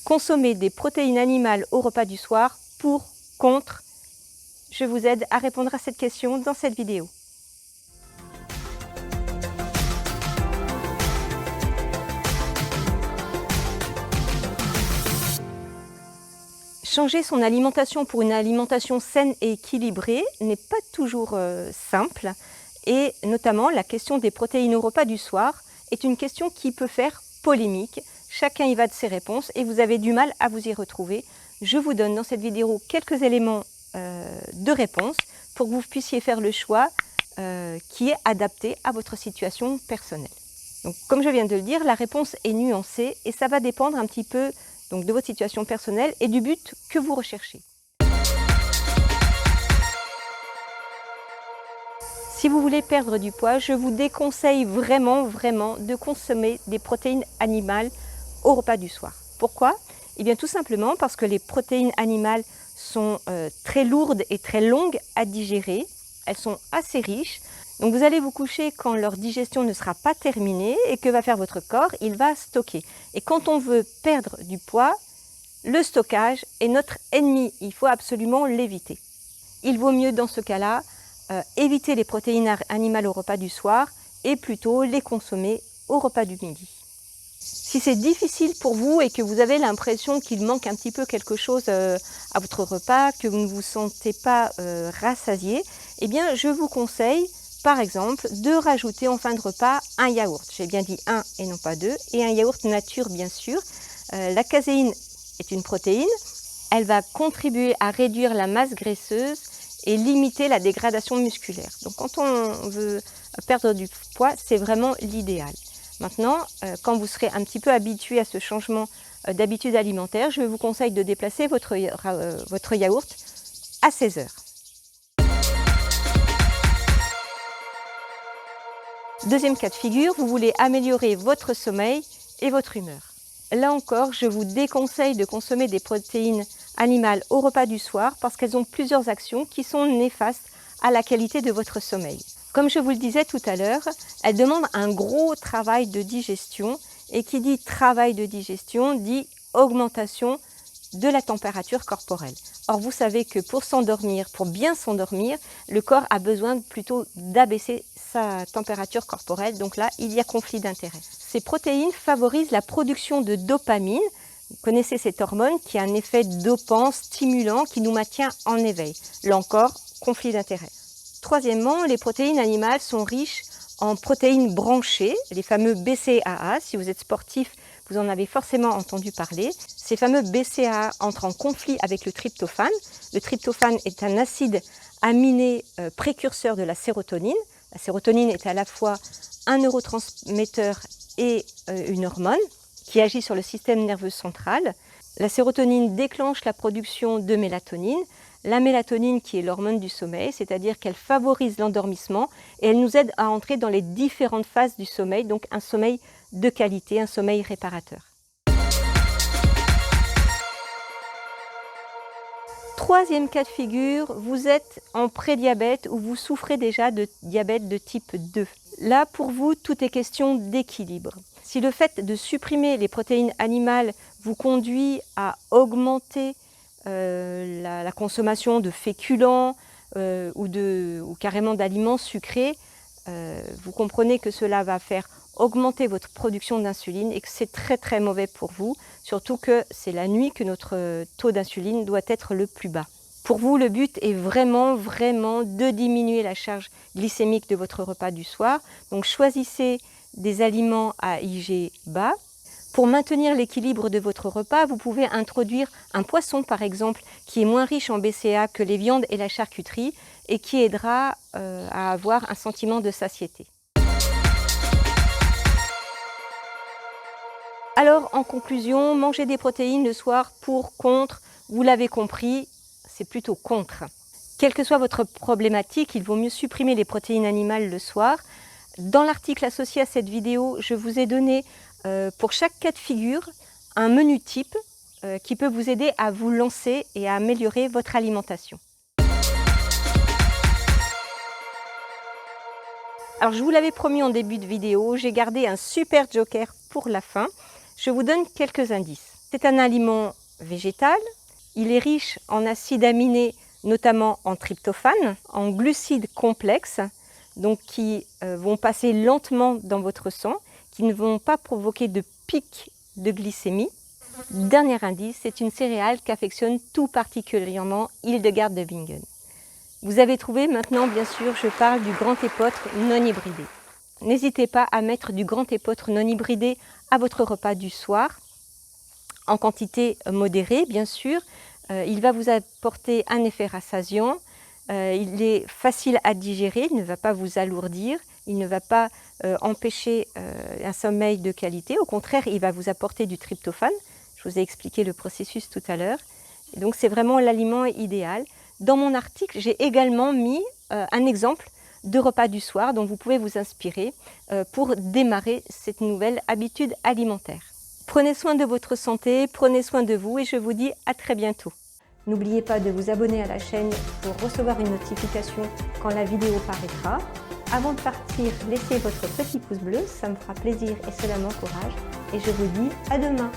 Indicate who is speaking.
Speaker 1: Consommer des protéines animales au repas du soir, pour, contre? Je vous aide à répondre à cette question dans cette vidéo. Changer son alimentation pour une alimentation saine et équilibrée n'est pas toujours simple, et notamment la question des protéines au repas du soir est une question qui peut faire polémique. Chacun y va de ses réponses et vous avez du mal à vous y retrouver. Je vous donne dans cette vidéo quelques éléments de réponse pour que vous puissiez faire le choix qui est adapté à votre situation personnelle. Donc, comme je viens de le dire, la réponse est nuancée et ça va dépendre un petit peu donc, de votre situation personnelle et du but que vous recherchez. Si vous voulez perdre du poids, je vous déconseille vraiment de consommer des protéines animales au repas du soir. Pourquoi? Eh bien tout simplement parce que les protéines animales sont très lourdes et très longues à digérer. Elles sont assez riches. Donc vous allez vous coucher quand leur digestion ne sera pas terminée et que va faire votre corps? Il va stocker. Et quand on veut perdre du poids, le stockage est notre ennemi. Il faut absolument l'éviter. Il vaut mieux dans ce cas-là éviter les protéines animales au repas du soir et plutôt les consommer au repas du midi. Si c'est difficile pour vous et que vous avez l'impression qu'il manque un petit peu quelque chose à votre repas, que vous ne vous sentez pas rassasié, eh bien je vous conseille par exemple de rajouter en fin de repas un yaourt. J'ai bien dit un et non pas deux, et un yaourt nature bien sûr. La caséine est une protéine, elle va contribuer à réduire la masse graisseuse et limiter la dégradation musculaire. Donc quand on veut perdre du poids, c'est vraiment l'idéal. Maintenant, quand vous serez un petit peu habitué à ce changement d'habitude alimentaire, je vous conseille de déplacer votre yaourt à 16 heures. Deuxième cas de figure, vous voulez améliorer votre sommeil et votre humeur. Là encore, je vous déconseille de consommer des protéines animales au repas du soir parce qu'elles ont plusieurs actions qui sont néfastes à la qualité de votre sommeil. Comme je vous le disais tout à l'heure, elles demandent un gros travail de digestion et qui dit travail de digestion dit augmentation de la température corporelle. Or, vous savez que pour s'endormir, pour bien s'endormir, le corps a besoin plutôt d'abaisser sa température corporelle. Donc là, il y a conflit d'intérêts. Ces protéines favorisent la production de dopamine. Vous connaissez cette hormone qui a un effet dopant, stimulant, qui nous maintient en éveil. Là encore, conflit d'intérêts. Troisièmement, les protéines animales sont riches en protéines branchées, les fameux BCAA. Si vous êtes sportif, vous en avez forcément entendu parler. Ces fameux BCAA entrent en conflit avec le tryptophane. Le tryptophane est un acide aminé précurseur de la sérotonine. La sérotonine est à la fois un neurotransmetteur et une hormone qui agit sur le système nerveux central. La sérotonine déclenche la production de mélatonine. La mélatonine qui est l'hormone du sommeil, c'est-à-dire qu'elle favorise l'endormissement et elle nous aide à entrer dans les différentes phases du sommeil, donc un sommeil de qualité, un sommeil réparateur. Troisième cas de figure, vous êtes en prédiabète ou vous souffrez déjà de diabète de type 2. Là, pour vous, tout est question d'équilibre. Si le fait de supprimer les protéines animales vous conduit à augmenter la consommation de féculents ou carrément d'aliments sucrés, vous comprenez que cela va faire augmenter votre production d'insuline et que c'est très mauvais pour vous, surtout que c'est la nuit que notre taux d'insuline doit être le plus bas. Pour vous, le but est vraiment de diminuer la charge glycémique de votre repas du soir. Donc choisissez des aliments à IG bas. Pour maintenir l'équilibre de votre repas, vous pouvez introduire un poisson par exemple qui est moins riche en BCAA que les viandes et la charcuterie et qui aidera à avoir un sentiment de satiété. Alors en conclusion, manger des protéines le soir pour, contre, vous l'avez compris, c'est plutôt contre. Quelle que soit votre problématique, il vaut mieux supprimer les protéines animales le soir. Dans l'article associé à cette vidéo, je vous ai donné pour chaque cas de figure un menu type qui peut vous aider à vous lancer et à améliorer votre alimentation. Alors je vous l'avais promis en début de vidéo, j'ai gardé un super joker pour la fin. Je vous donne quelques indices. C'est un aliment végétal. Il est riche en acides aminés, notamment en tryptophane, en glucides complexes, donc qui vont passer lentement dans votre sang, qui ne vont pas provoquer de pic de glycémie. Dernier indice, c'est une céréale qu'affectionne tout particulièrement Hildegarde de Bingen. Vous avez trouvé maintenant, bien sûr, je parle du grand épeautre non hybridé. N'hésitez pas à mettre du grand épeautre non hybridé à votre repas du soir, en quantité modérée, bien sûr. Il va vous apporter un effet rassasiant. Il est facile à digérer, il ne va pas vous alourdir, il ne va pas empêcher un sommeil de qualité. Au contraire, il va vous apporter du tryptophane. Je vous ai expliqué le processus tout à l'heure. Donc c'est vraiment l'aliment idéal. Dans mon article, j'ai également mis un exemple de repas du soir dont vous pouvez vous inspirer pour démarrer cette nouvelle habitude alimentaire. Prenez soin de votre santé, prenez soin de vous et je vous dis à très bientôt. N'oubliez pas de vous abonner à la chaîne pour recevoir une notification quand la vidéo paraîtra. Avant de partir, laissez votre petit pouce bleu, ça me fera plaisir et cela m'encourage. Et je vous dis à demain.